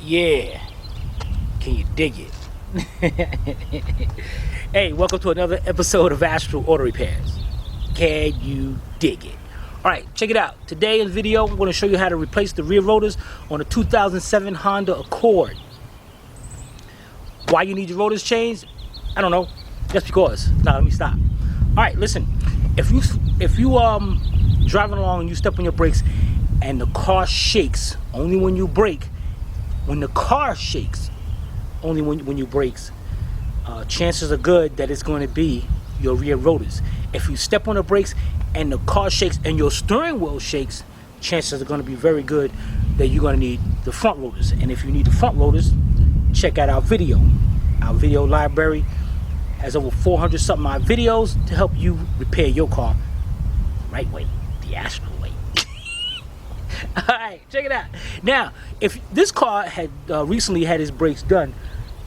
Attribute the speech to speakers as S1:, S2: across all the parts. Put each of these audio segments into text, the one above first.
S1: Yeah. Can you dig it? Hey, welcome to another episode of Astral Auto Repairs. Can you dig it? Alright, check it out. Today in the video, I'm going to show you how to replace the rear rotors on a 2007 Honda Accord. Why you need your rotors changed? I don't know. Just because. Now, let me stop. Alright, listen. If you driving along and you step on your brakes and the car shakes only when you brake, when the car shakes only when you brakes, chances are good that it's going to be your rear rotors. If you step on the brakes and the car shakes and your steering wheel shakes, chances are going to be very good that you're going to need the front rotors. And if you need the front rotors, check out our video. Our video library has over 400 something odd videos to help you repair your car right way, the astral way. Alright, check it out. Now, if this car had recently had his brakes done,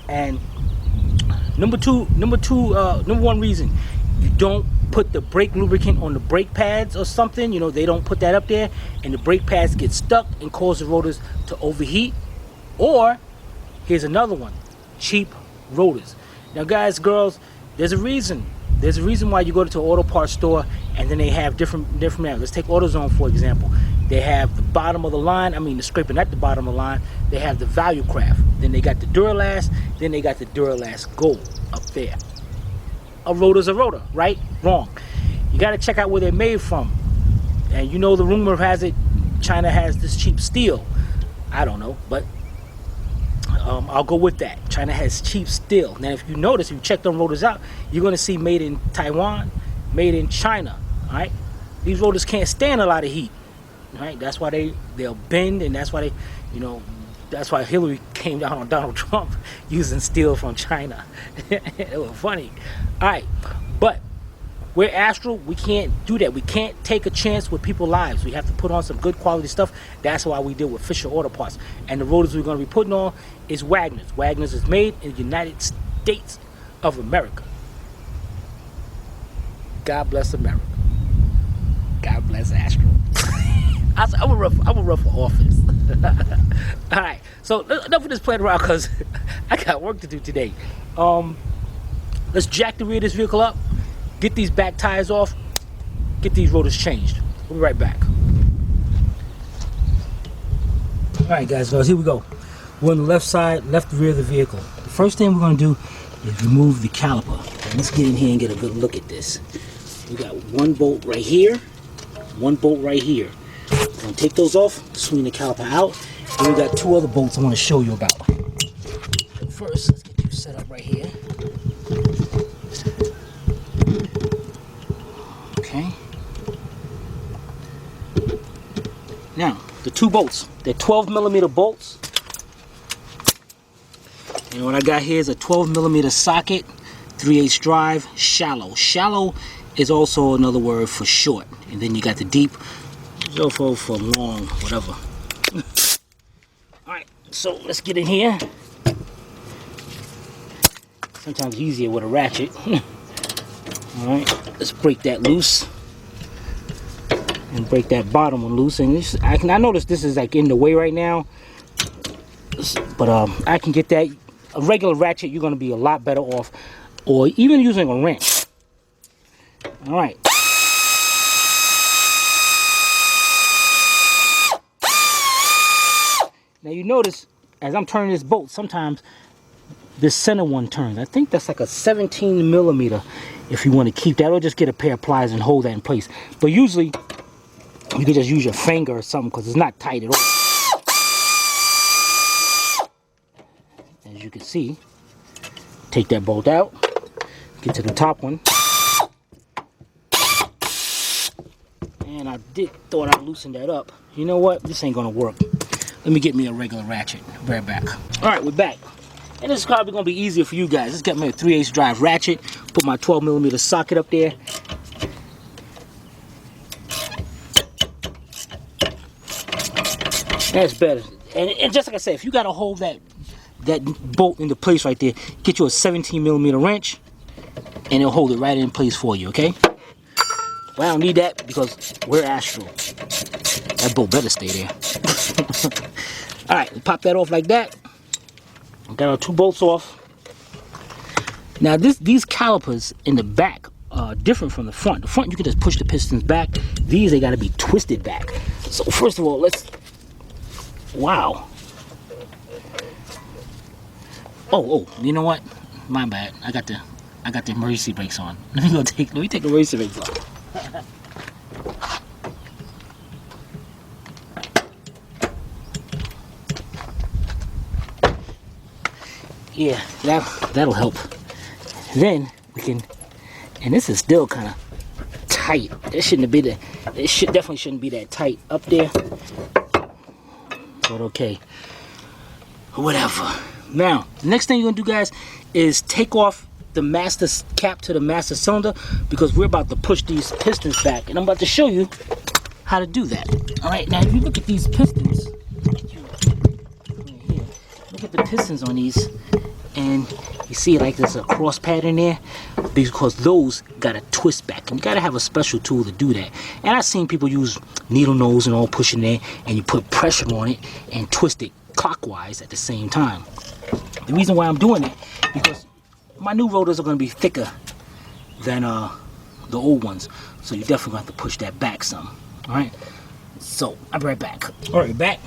S1: and number one reason, you don't put the brake lubricant on the brake pads or something, you know, they don't put that up there, and the brake pads get stuck and cause the rotors to overheat. Or, here's another one, cheap rotors. Now guys, girls, there's a reason why you go to an auto parts store and then they have different Let's take AutoZone for example. They have the bottom of the line, the scraping at the bottom of the line. They have the Value Craft. Then they got the Duralast. Then they got the Duralast Gold up there. A rotor's a rotor, right? Wrong. You got to check out where they're made from. And you know the rumor has it China has this cheap steel. I don't know, but I'll go with that. China has cheap steel. Now, if you notice, if you check them rotors out, you're going to see made in Taiwan, made in China. All right, these rotors can't stand a lot of heat. All right, that's why they'll bend, and that's why that's why Hillary came down on Donald Trump using steel from China. It was funny. All right, but we're Astral. We can't do that. We can't take a chance with people's lives. We have to put on some good quality stuff. That's why we deal with Fisher Auto Parts. And the rotors we're going to be putting on is Wagner's. Wagner's is made in the United States of America. God bless America. God bless Astral. I'm a rough for office. All right, so enough of this playing around because I got work to do today. Let's jack the rear of this vehicle up, get these back tires off, get these rotors changed. We'll be right back. All right, guys, here we go. We're on the left side, left rear of the vehicle. The first thing we're going to do is remove the caliper. Let's get in here and get a good look at this. We got one bolt right here, one bolt right here. I'm going to take those off, swing the caliper out, and we got two other bolts I want to show you about. First, let's get you set up right here. Okay. Now, the two bolts, they're 12mm bolts. And what I got here is a 12mm socket, 3/8 drive, shallow. Shallow is also another word for short. And then you got the deep, for long, whatever. Alright, so let's get in here. Sometimes easier with a ratchet. Alright, let's break that loose. And break that bottom one loose. And this, I notice this is like in the way right now. But I can get that. A regular ratchet, you're going to be a lot better off. Or even using a wrench. Alright. Now you notice, as I'm turning this bolt, sometimes this center one turns. I think that's like a 17mm if you want to keep that, or just get a pair of pliers and hold that in place. But usually, you can just use your finger or something because it's not tight at all. As you can see, take that bolt out, get to the top one. And I thought I'd loosen that up. You know what? This ain't gonna work. Let me get me a regular ratchet. Be right back. Alright, we're back. And this is probably going to be easier for you guys. Let's get me a 3/8 drive ratchet. Put my 12mm socket up there. That's better. And just like I said, if you got to hold that bolt into place right there, get you a 17mm wrench. And it'll hold it right in place for you, okay? Well, I don't need that because we're Astral. That bolt better stay there. Alright, pop that off like that. Got our 2 bolts off. Now these calipers in the back are different from the front. The front you can just push the pistons back. These they got to be twisted back. So first of all, wow. Oh, you know what? My bad. I got the emergency brakes on. Let me take the emergency brakes off. Yeah, that'll help. Then we can, and this is still kind of tight. It definitely shouldn't be that tight up there. But okay, whatever. Now, the next thing you're gonna do, guys, is take off the master cap to the master cylinder, because we're about to push these pistons back, and I'm about to show you how to do that. All right, now if you look at these pistons, look at the pistons on these, and you see like there's a cross pattern there, because those gotta twist back, and you gotta have a special tool to do that. And I've seen people use needle nose and all pushing there, and you put pressure on it and twist it clockwise at the same time. The reason why I'm doing it, because my new rotors are going to be thicker than the old ones, so you definitely have to push that back some. All right, so I'll be right back. All right, back.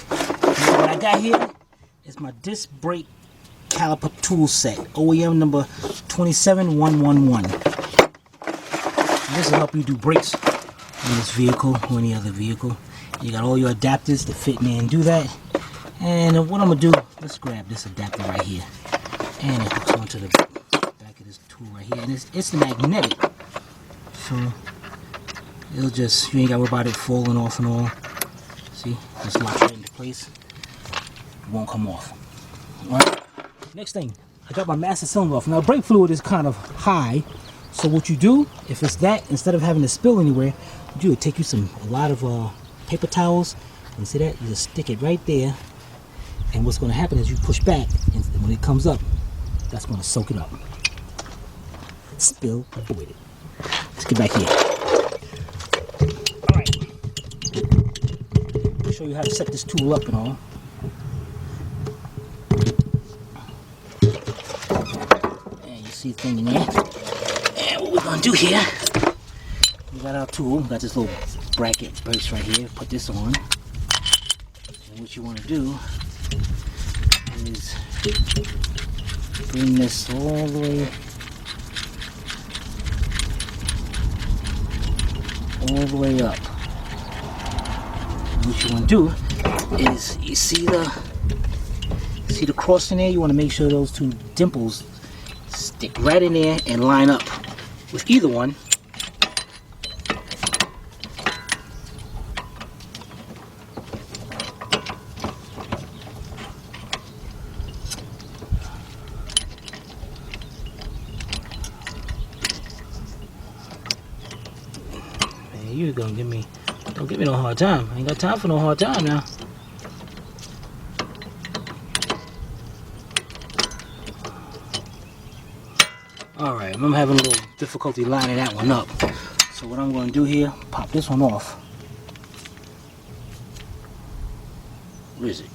S1: Now what I got here is my disc brake caliper tool set, OEM number 27111. This will help you do brakes on this vehicle or any other vehicle. You got all your adapters to fit in there and do that. And what I'm gonna do, let's grab this adapter right here, and it hooks onto the back of this tool right here, and it's magnetic, so it'll just, you ain't gotta worry about it falling off and all. See, just locks right into place. It won't come off. All right. Next thing, I got my master cylinder off. Now brake fluid is kind of high, so what you do, if it's that, instead of having to spill anywhere, you do, take you a lot of paper towels, and see that, you just stick it right there. And what's going to happen is you push back, and when it comes up, that's going to soak it up. Spill avoided. Let's get back here. All right. I'll show you how to set this tool up and all. And you see the thing in there. And what we're going to do here, we got our tool. We got this little bracket brace right here. Put this on. And what you want to do is bring this all the way up. And what you want to do is, you see the cross in there, you want to make sure those 2 dimples stick right in there and line up with either one. You gonna don't give me no hard time. I ain't got time for no hard time now. Alright, I'm having a little difficulty lining that one up. So what I'm gonna do here, pop this one off. Where is it?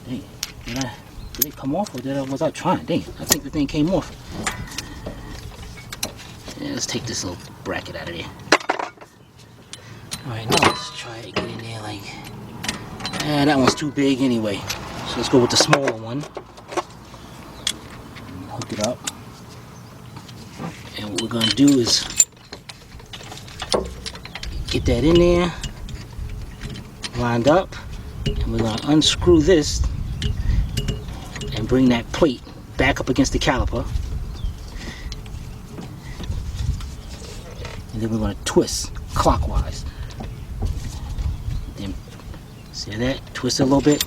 S1: Dang, did it come off, or was I trying? Dang, I think the thing came off. Yeah, let's take this little bracket out of there. Alright, now let's try it, get in there like... that one's too big anyway. So let's go with the smaller one. Hook it up. And what we're going to do is get that in there, lined up, and we're going to unscrew this and bring that plate back up against the caliper. And then we're going to twist clockwise. Then, see that? Twist it a little bit.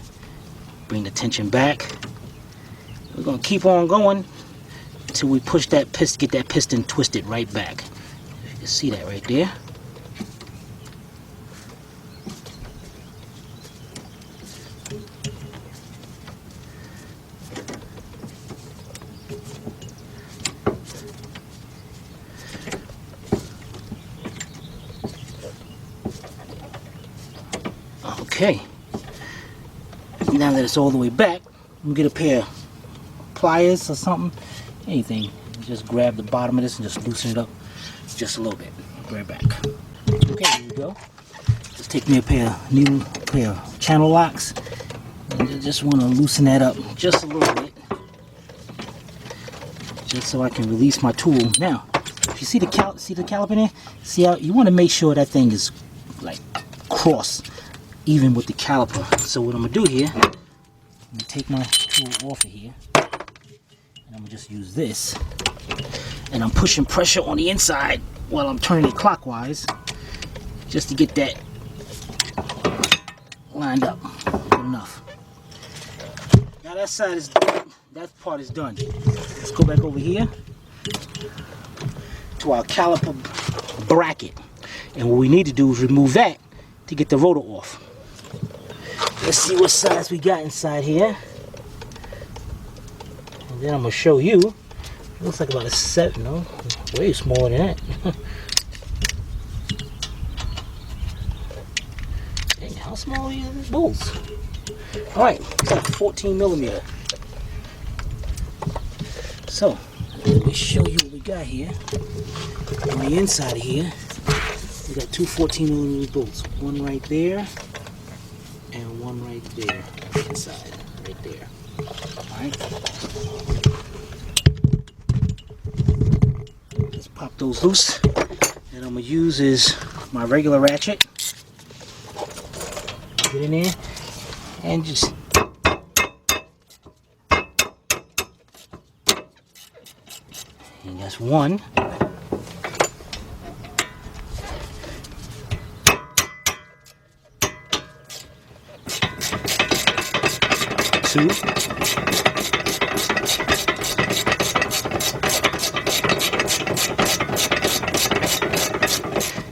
S1: Bring the tension back. We're going to keep on going until we push that piston, get that piston twisted right back. You can see that right there. Okay. Now that it's all the way back, I'm gonna get a pair of pliers or something, anything. Just grab the bottom of this and just loosen it up just a little bit. Right back. Okay, here we go. Just take me a pair of channel locks, and I just want to loosen that up just a little bit, just so I can release my tool. Now, if you see the caliper there, see how you want to make sure that thing is like cross, even with the caliper. So what I'm gonna do here, I'm gonna take my tool off of here, and I'm gonna just use this, and I'm pushing pressure on the inside while I'm turning it clockwise, just to get that lined up good enough. Now that side is done. That part is done. Let's go back over here to our caliper bracket, and what we need to do is remove that to get the rotor off. Let's see what size we got inside here, and then I'm gonna show you. It looks like about a 7, no? Way smaller than that. Dang, how small are these bolts? Alright, it's like 14 millimeter. So, let me show you what we got here. On the inside of here, we got two 14 millimeter bolts. One right there, and one right there. Inside, right there. Alright. Pop those loose, and I'm gonna use is my regular ratchet. Get in there and just and that's one. Two.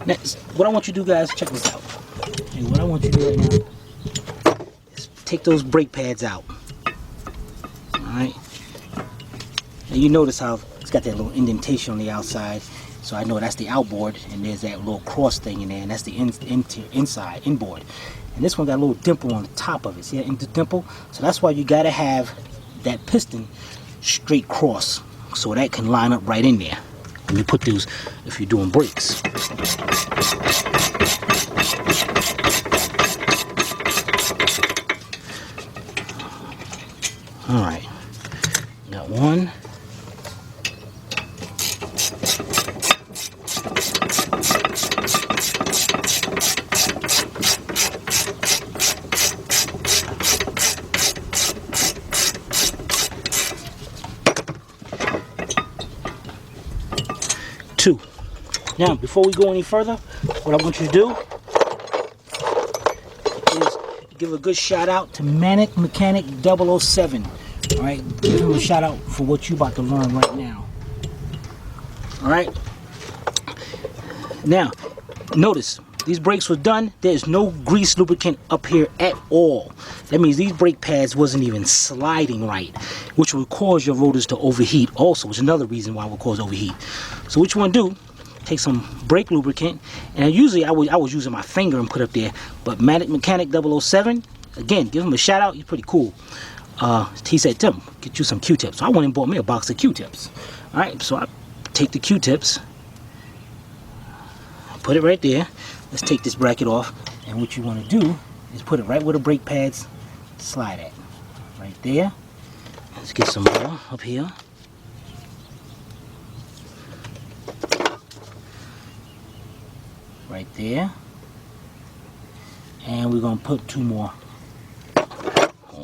S1: Next, what I want you to do, guys, check this out. And what I want you to do right now is take those brake pads out. Alright? And you notice how it's got that little indentation on the outside. So I know that's the outboard, and there's that little cross thing in there, and that's the inside, inboard. And this one got a little dimple on the top of it. See that dimple? So that's why you got to have that piston straight cross, so that can line up right in there. When you put those, if you're doing brakes. Alright, got one. Two. Now, before we go any further, what I want you to do is give a good shout out to Manic Mechanic 007. Alright, give him a shout out for what you're about to learn right now. Alright. Now, notice these brakes were done. There's no grease lubricant up here at all. That means these brake pads wasn't even sliding right, which will cause your rotors to overheat also, which is another reason why it will cause overheat. So what you want to do, take some brake lubricant, and usually I was using my finger and put up there, but Manic Mechanic 007, again, give him a shout out. He's pretty cool. He said, Tim, get you some Q-tips. So I went and bought me a box of Q-tips. Alright, so I take the Q-tips, put it right there. Let's take this bracket off, and what you want to do is put it right where the brake pads slide at. Right there. Let's get some more up here. Right there. And we're going to put two more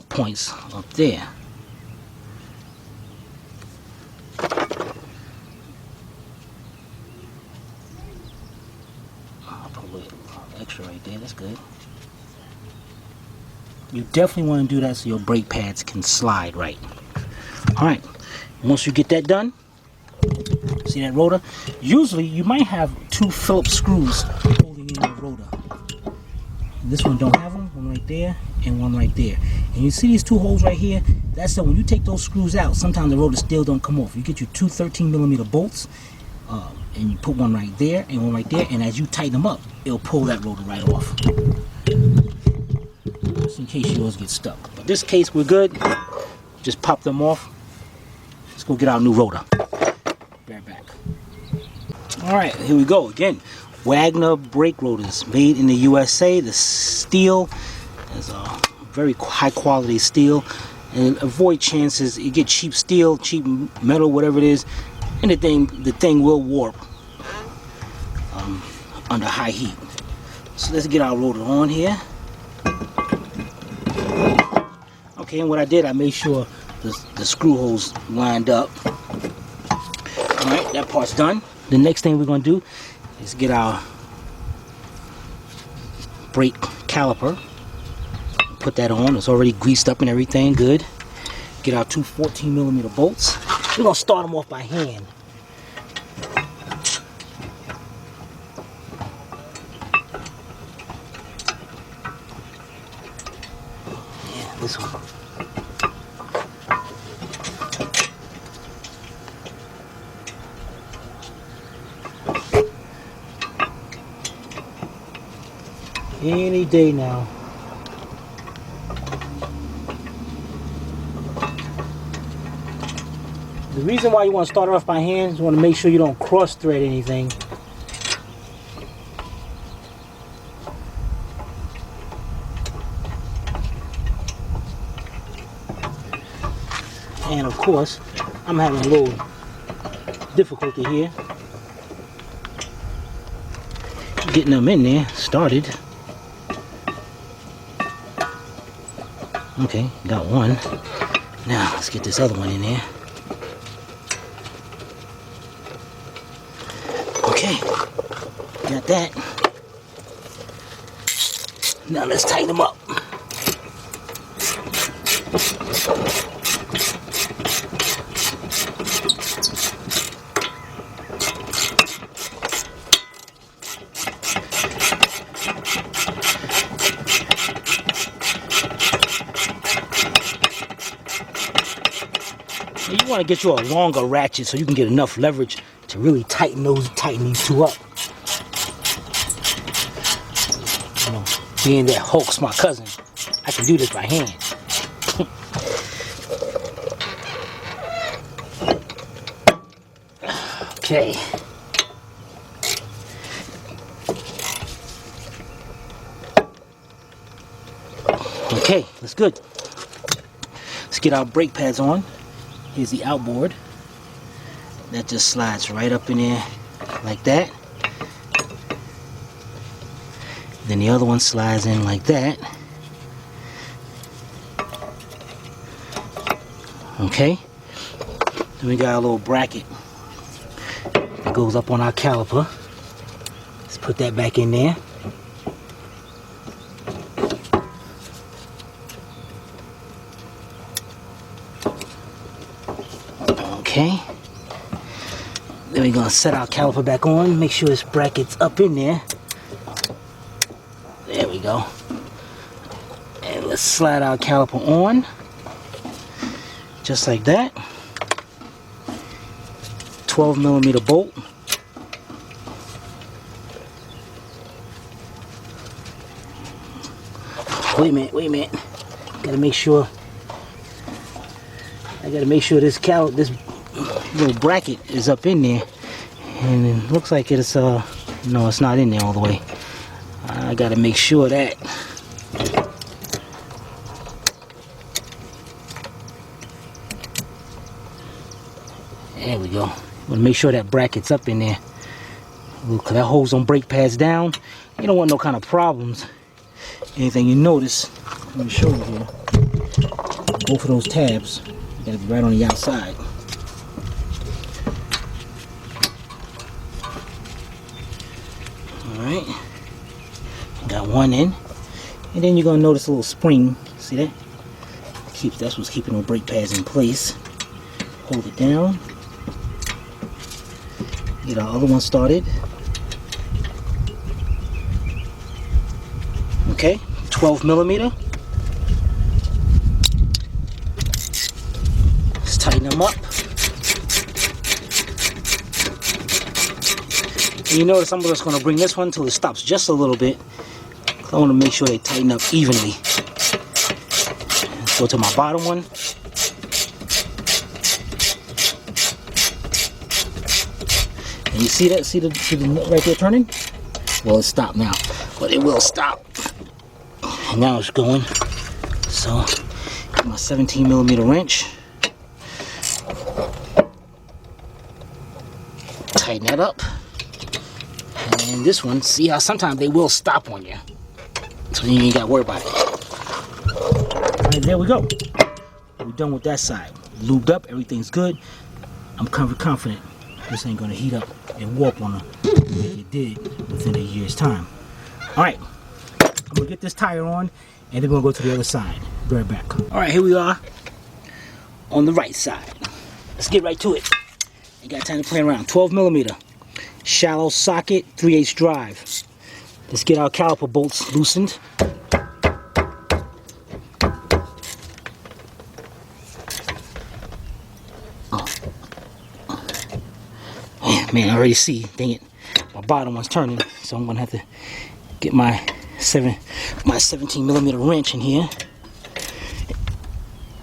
S1: points up there. I'll put a little extra right there. That's good. You definitely want to do that so your brake pads can slide right. Alright, once you get that done, see that rotor? Usually you might have two Phillips screws holding in your rotor. This one don't have them, one right there and one right there. And you see these two holes right here? That's so when you take those screws out, sometimes the rotor still don't come off. You get your two 13mm bolts, and you put one right there and one right there, and as you tighten them up, it'll pull that rotor right off. So case yours gets stuck. But this case we're good. Just pop them off. Let's go get our new rotor. Be right back. Alright, here we go again. Wagner brake rotors, made in the USA. The steel is a very high quality steel, and avoid chances you get cheap steel, cheap metal, whatever it is, and the thing will warp under high heat. So let's get our rotor on here. Okay, and what I did, I made sure the screw holes lined up. Alright, that part's done. The next thing we're going to do is get our brake caliper. Put that on. It's already greased up and everything. Good. Get our two 14mm bolts. We're going to start them off by hand. Yeah, this one. Any day now. The reason why you want to start off by hand is you want to make sure you don't cross thread anything. And of course, I'm having a little difficulty here getting them in there started. Okay, got one. Now let's get this other one in there. Okay, got that. Now let's tighten them up. You want to get you a longer ratchet so you can get enough leverage to really tighten these two up. You know, being that Hulk's my cousin, I can do this by hand. Okay. Okay, that's good. Let's get our brake pads on. Here's the outboard. That just slides right up in there like that. Then the other one slides in like that. Okay. Then we got a little bracket that goes up on our caliper. Let's put that back in there. Okay. Then we're gonna set our caliper back on, make sure this bracket's up in there. There we go. And let's slide our caliper on. Just like that. 12mm bolt. Wait a minute. Gotta make sure. I gotta make sure this little bracket is up in there, and it looks like it's no, it's not in there all the way. I gotta make sure that there we go. Want to make sure that bracket's up in there, because that holds on brake pads down. You don't want no kind of problems. Anything you notice, let me show you here. Both of those tabs gotta be right on the outside. Alright, got one in, and then you're gonna notice a little spring. See that? That's what's keeping those brake pads in place. Hold it down. Get our other one started. Okay, 12mm. Let's tighten them up. And you notice I'm just going to bring this one until it stops just a little bit. I want to make sure they tighten up evenly. Go to my bottom one. And you see that? See the nut right there turning? Well, it's stopped now, but it will stop. And now it's going. So, get my 17mm wrench. Tighten that up. And this one, see how sometimes they will stop on you. So you ain't got to worry about it. Alright, there we go. We're done with that side. Lubed up, everything's good. I'm confident this ain't going to heat up and warp on her like it did within a year's time. Alright, I'm going to get this tire on and then we're going to go to the other side. Be right back. Alright, here we are on the right side. Let's get right to it. Ain't got time to play around. 12mm. Shallow socket, 3/8 drive. Let's get our caliper bolts loosened. Man, I already see, dang it, my bottom one's turning, so I'm gonna have to get my 17mm wrench in here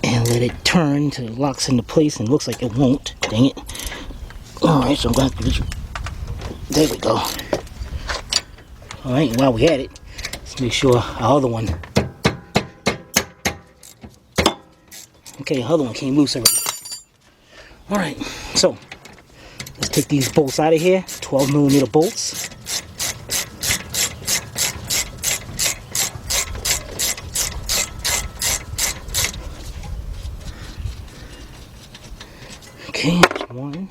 S1: and let it turn until it locks into place, and it looks like it won't, dang it. Alright, so I'm gonna have to get, there we go. Alright, while we at it, let's make sure our other one, okay, the other one came loose already. Alright, so let's take these bolts out of here, 12mm bolts. Okay, that's one.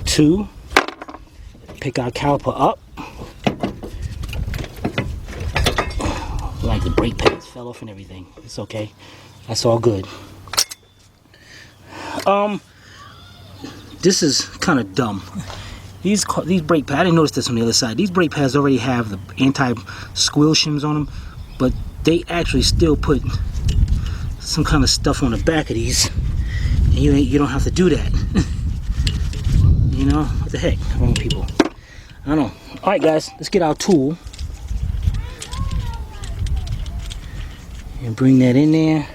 S1: Two. Pick our caliper up. Like the brake pads fell off and everything. It's okay. That's all good. This is kind of dumb. These brake pads, I didn't notice this on the other side. These brake pads already have the anti-squeal shims on them, but they actually still put some kind of stuff on the back of these. And you don't have to do that. You know, what the heck? Wrong people. I don't know. Alright guys, let's get our tool. And bring that in there.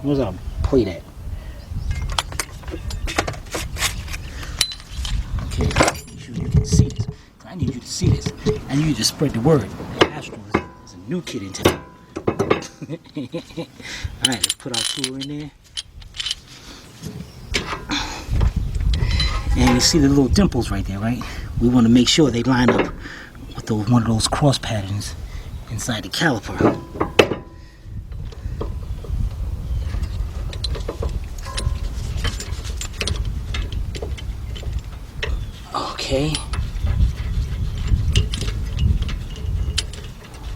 S1: Where's our plate at? Okay, make sure you can see this. I need you to see this. I need you to spread the word. Astral is a new kid in town. Alright, let's put our tool in there. And you see the little dimples right there, right? We want to make sure they line up with one of those cross patterns inside the caliper. Okay.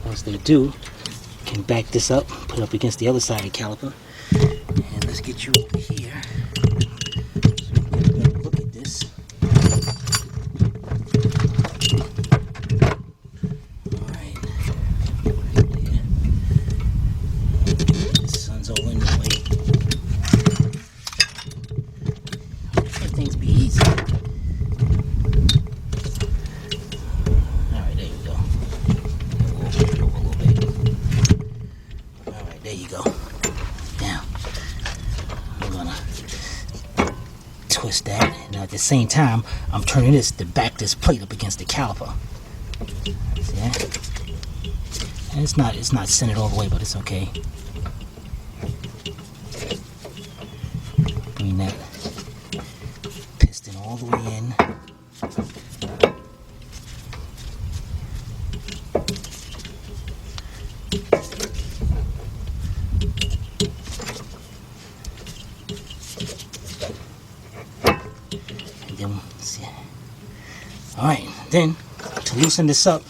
S1: Once they do, you can back this up, put it up against the other side of the caliper. And let's get you over here. So you can get a better look at this. Alright. Right there. The sun's all in the way. Let things be easy. There you go. Now, I'm gonna twist that. Now at the same time, I'm turning this to back this plate up against the caliper. See that? And it's not centered all the way, but it's okay. Bring that piston all the way in. Alright, then to loosen this up,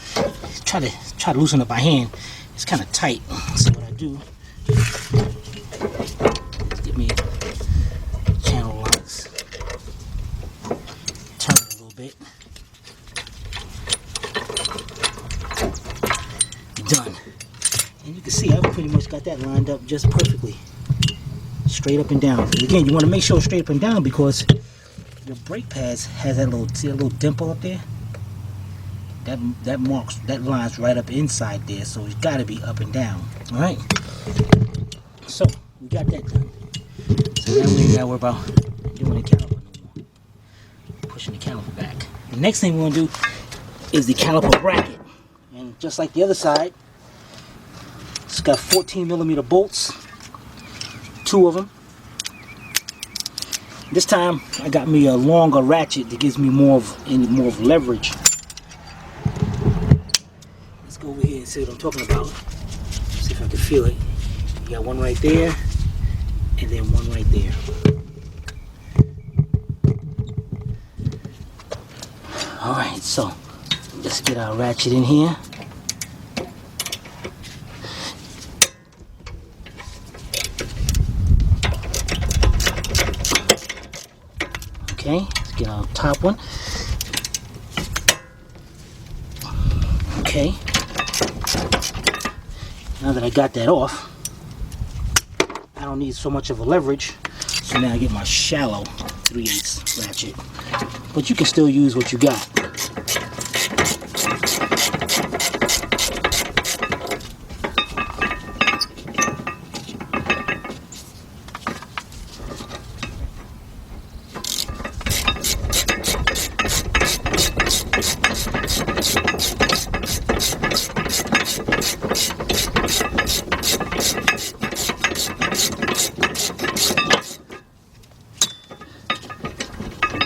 S1: try to loosen it by hand. It's kind of tight. So what I do is get me channel locks, turn it a little bit. Done. And you can see I've pretty much got that lined up just perfectly. Straight up and down. And again, you want to make sure it's straight up and down because the brake pads has that little, see a little dimple up there? That marks, that line's right up inside there, so it's got to be up and down. All right. So we got that done. So now we ain't got to worry about doing the caliper no more. Pushing the caliper back. The next thing we're gonna do is the caliper bracket, and just like the other side, it's got 14mm bolts, 2 of them. This time I got me a longer ratchet that gives me more of leverage. Let's go over here and see what I'm talking about. See if I can feel it. You got one right there, and then one right there. Alright, so let's get our ratchet in here. Okay, let's get our top one. Okay. Now that I got that off, I don't need so much of a leverage. So now I get my shallow 3/8 ratchet. But you can still use what you got.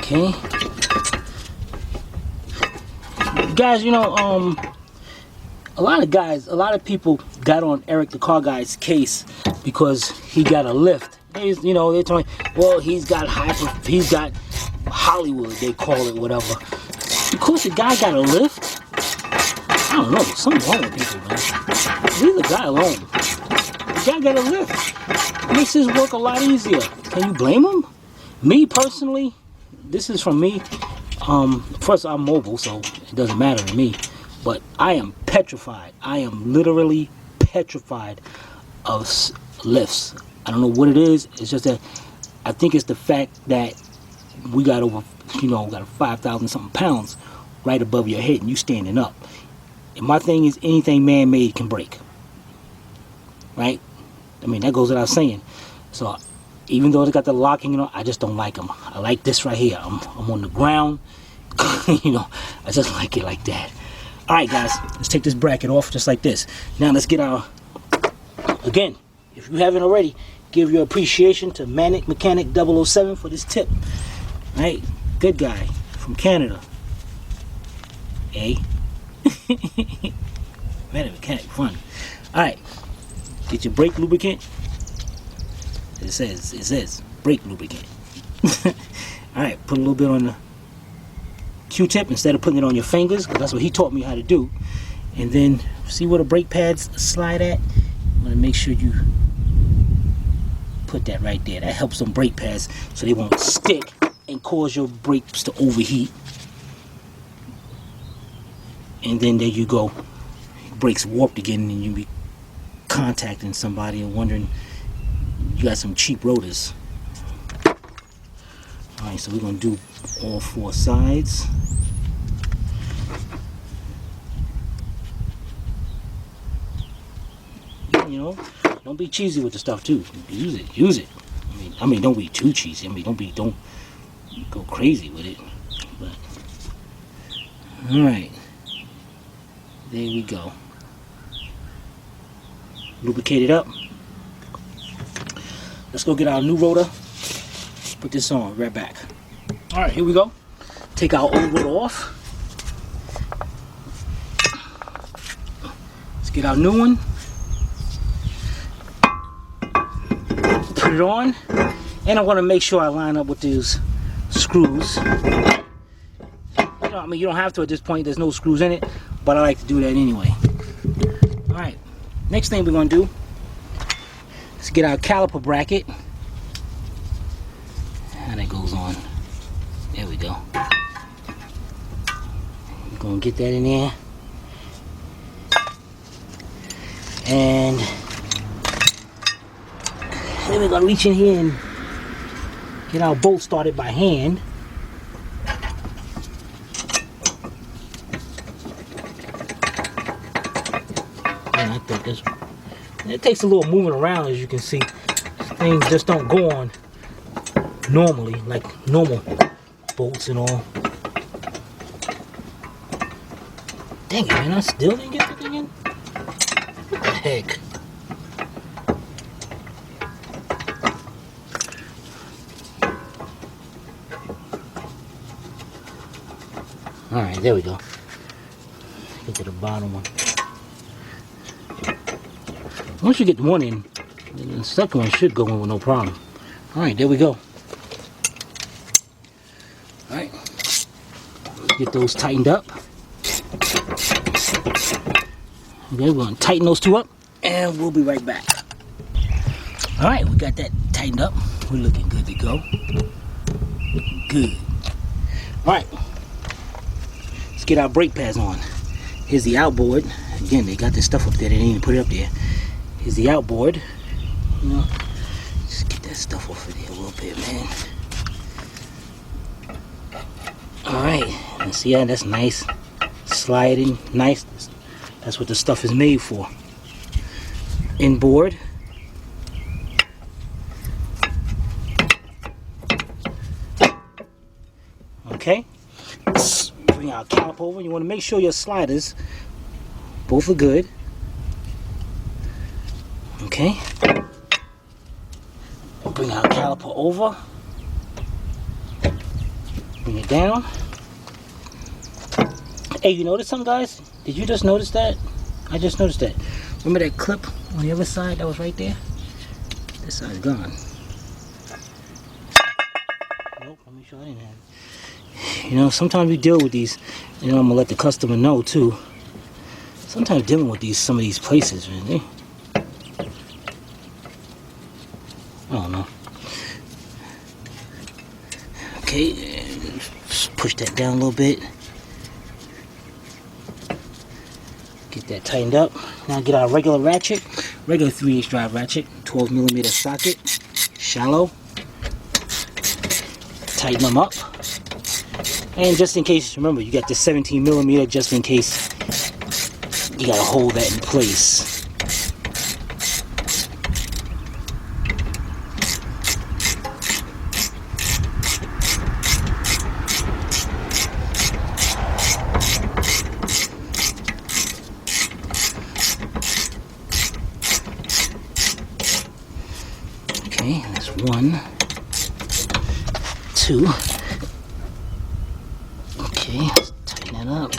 S1: Okay. Guys, you know, a lot of people got on Eric the Car Guy's case because he got a lift. You know, they're telling, well, he's got Hollywood, they call it, whatever. Because the guy got a lift, I don't know, something wrong with people, man. Leave the guy alone. The guy got a lift. It makes his work a lot easier. Can you blame him? Me personally, this is from me. First, I'm mobile, so it doesn't matter to me. But I am petrified. I am literally petrified of lifts. I don't know what it is. It's just that I think it's the fact that we got over, you know, got 5,000 something pounds right above your head and you standing up. And my thing is, anything man-made can break. Right? I mean, that goes without saying. So even though they got the locking, you know, I just don't like them. I like this right here. I'm on the ground. You know, I just like it like that. Alright guys, let's take this bracket off just like this. Now let's get our, again, if you haven't already, give your appreciation to Manic Mechanic 007 for this tip. Right? Good guy from Canada. Eh? Manic Mechanic, fun. Alright, get your brake lubricant. It says brake lubricant. Alright, put a little bit on the Q-tip instead of putting it on your fingers, because that's what he taught me how to do. And then see where the brake pads slide at? I'm going to make sure you put that right there. That helps them brake pads so they won't stick and cause your brakes to overheat. And then there you go. Brakes warped again and you be contacting somebody and wondering you got some cheap rotors. Alright, so we're going to do all 4 sides. You know, don't be cheesy with the stuff too. Use it. I mean, don't be too cheesy. I mean, don't go crazy with it. But all right, there we go. Lubricate it up. Let's go get our new rotor. Put this on. Right back. All right, here we go. Take our old rotor off. Let's get our new one. Put it on, and I want to make sure I line up with these screws. You know, I mean, you don't have to at this point. There's no screws in it, but I like to do that anyway. All right. Next thing we're gonna do is get our caliper bracket, and it goes on. There we go. I'm gonna get that in there, and then we're gonna reach in here and get our bolt started by hand. I think this. It takes a little moving around, as you can see. Things just don't go on normally, like normal bolts and all. Dang it, man, I still didn't get the thing in? What the heck? Alright, there we go. Get to the bottom one. Once you get one in, then the second one should go in with no problem. Alright, there we go. Alright. Get those tightened up. Okay, we're going to tighten those two up, and we'll be right back. Alright, we got that tightened up. We're looking good to go. Looking good. Alright. Let's get our brake pads on. Here's the outboard. Again, they got this stuff up there. They didn't even put it up there. Here's the outboard. You know, just get that stuff off of there a little bit, man. Alright, and see how that's nice, sliding, nice. That's what the stuff is made for. Inboard. Okay. Let's bring our caliper over. You want to make sure your sliders both are good. Okay. Bring our caliper over. Bring it down. Hey, you notice something, guys? Did you just notice that? I just noticed that. Remember that clip on the other side that was right there? This side's gone. Nope, let me show I didn't have it. You know, sometimes we deal with these, you know, I'm gonna let the customer know too. Sometimes dealing with some of these places, man, I don't know. Okay, just push that down a little bit. Get that tightened up. Now get our regular ratchet, regular 3/8 drive ratchet, 12mm socket, shallow. Tighten them up. And just in case, remember, you got the 17mm just in case you gotta hold that in place. Okay, that's 1, 2. Okay, let's tighten that up.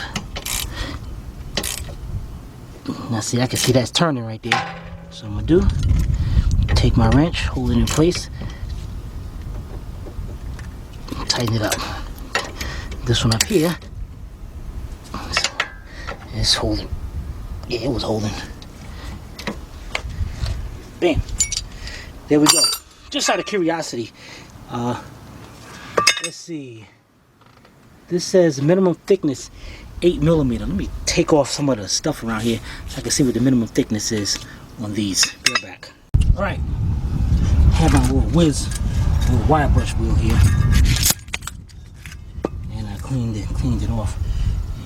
S1: Now see, I can see that's turning right there. So I'm gonna do, take my wrench, hold it in place, tighten it up. This one up here is holding. Yeah, it was holding. Bam. There we go. Just out of curiosity, let's see. This says minimum thickness 8mm. Let me take off some of the stuff around here so I can see what the minimum thickness is on these. Be right back. All right, have my little little wire brush wheel here, and I cleaned it off.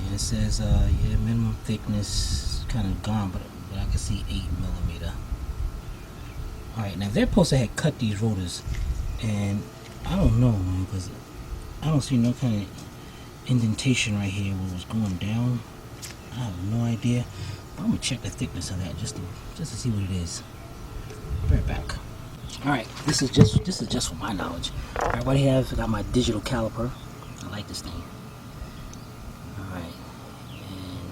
S1: And it says, yeah, minimum thickness kind of gone, but I can see 8mm. All right, now they're supposed to have cut these rotors, and I don't know, man, because I don't see no kind of indentation right here where it was going down. I have no idea, but I'm gonna check the thickness of that just to see what it is. Be right back. All right, this is just for my knowledge. All right, what I have, I got my digital caliper. I like this thing. All right, and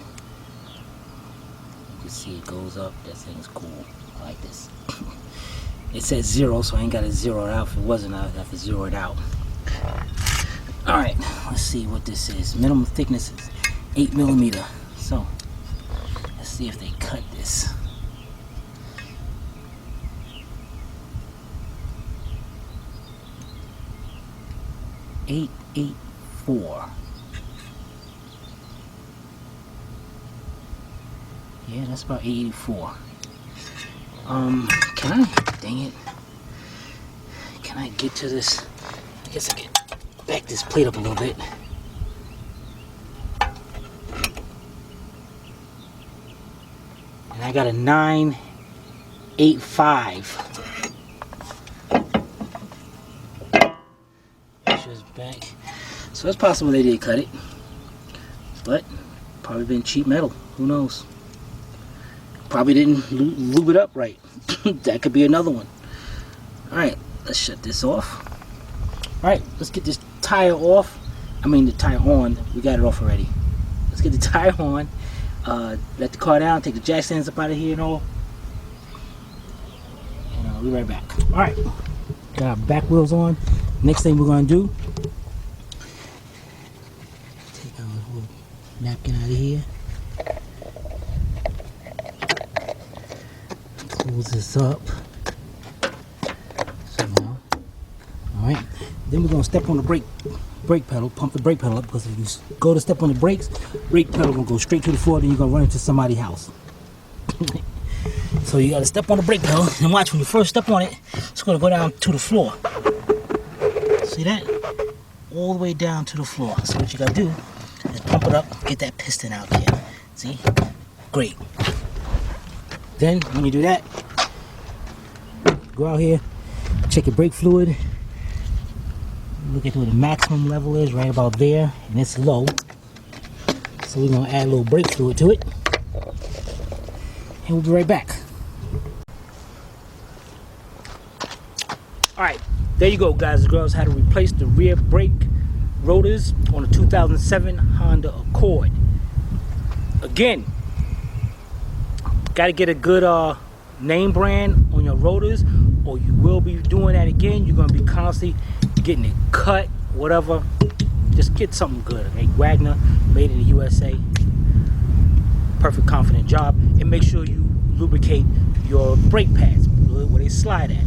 S1: you can see it goes up. That thing's cool. I like this. It says 0, so I ain't got to zero it out. If it wasn't, I'd have to zero it out. Alright, let's see what this is. Minimum thickness is 8mm. So, let's see if they cut this. 884. Yeah, that's about 884. Can I, dang it, can I get to this? I guess I can back this plate up a little bit. And I got a 985. It's just back. So it's possible they did cut it, but probably been cheap metal. Who knows? Probably didn't lube it up right. That could be another one. Alright, let's shut this off. Alright, let's get this tire off. I mean the tire on. We got it off already. Let's get the tire on. Let the car down, take the jack stands up out of here and all. And we'll be right back. Alright, got our back wheels on. Next thing we're going to do, take our little napkin out of here. Close this up somehow. Alright, then we're going to step on the brake pedal, pump the brake pedal up, because if you go to step on the brakes, brake pedal will go straight to the floor, then you're going to run into somebody's house. So you got to step on the brake pedal, and watch, when you first step on it, it's going to go down to the floor. See that? All the way down to the floor. So what you got to do is pump it up, get that piston out there. See? Great. Then, when you do that, go out here, check your brake fluid. Look at where the maximum level is, right about there, and it's low. So we're gonna add a little brake fluid to it, and we'll be right back. All right, there you go, guys and girls. How to replace the rear brake rotors on a 2007 Honda Accord. Again, got to get a good name brand on your rotors, or you will be doing that again. You're gonna be constantly getting it cut, whatever. Just get something good, okay? Wagner, made in the USA. Perfect, confident job. And make sure you lubricate your brake pads where they slide at.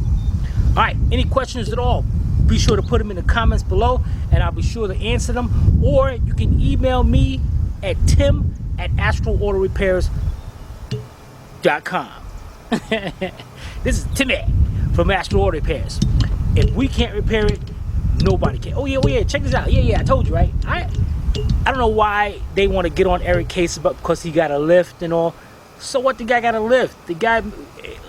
S1: All right, any questions at all, be sure to put them in the comments below, and I'll be sure to answer them. Or you can email me at tim@astralautorepairs.com. This is Timmy from Astral Auto Repairs. If we can't repair it, nobody can. Oh yeah, check this out. Yeah, I told you, right? I don't know why they want to get on Eric Case about because he got a lift and all. So what, the guy got a lift? The guy,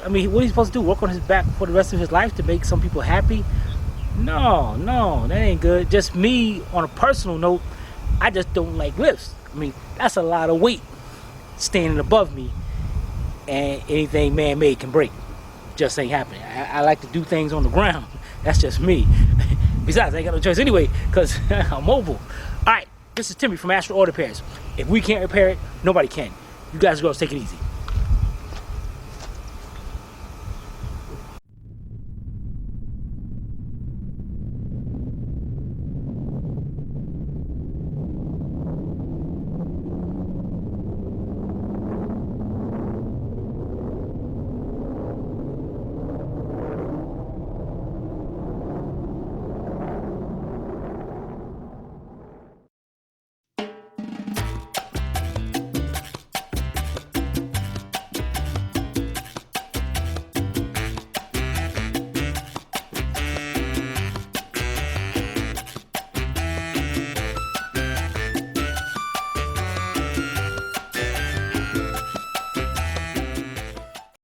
S1: I mean, what are you supposed to do? Work on his back for the rest of his life to make some people happy? No, that ain't good. Just me, on a personal note, I just don't like lifts. I mean, that's a lot of weight standing above me, and anything man-made can break. Just ain't happening. I like to do things on the ground. That's just me. Besides, I ain't got no choice anyway, because I'm mobile. All right, this is Timmy from Astral Auto Repairs. If we can't repair it, nobody can. You guys and girls, take it easy.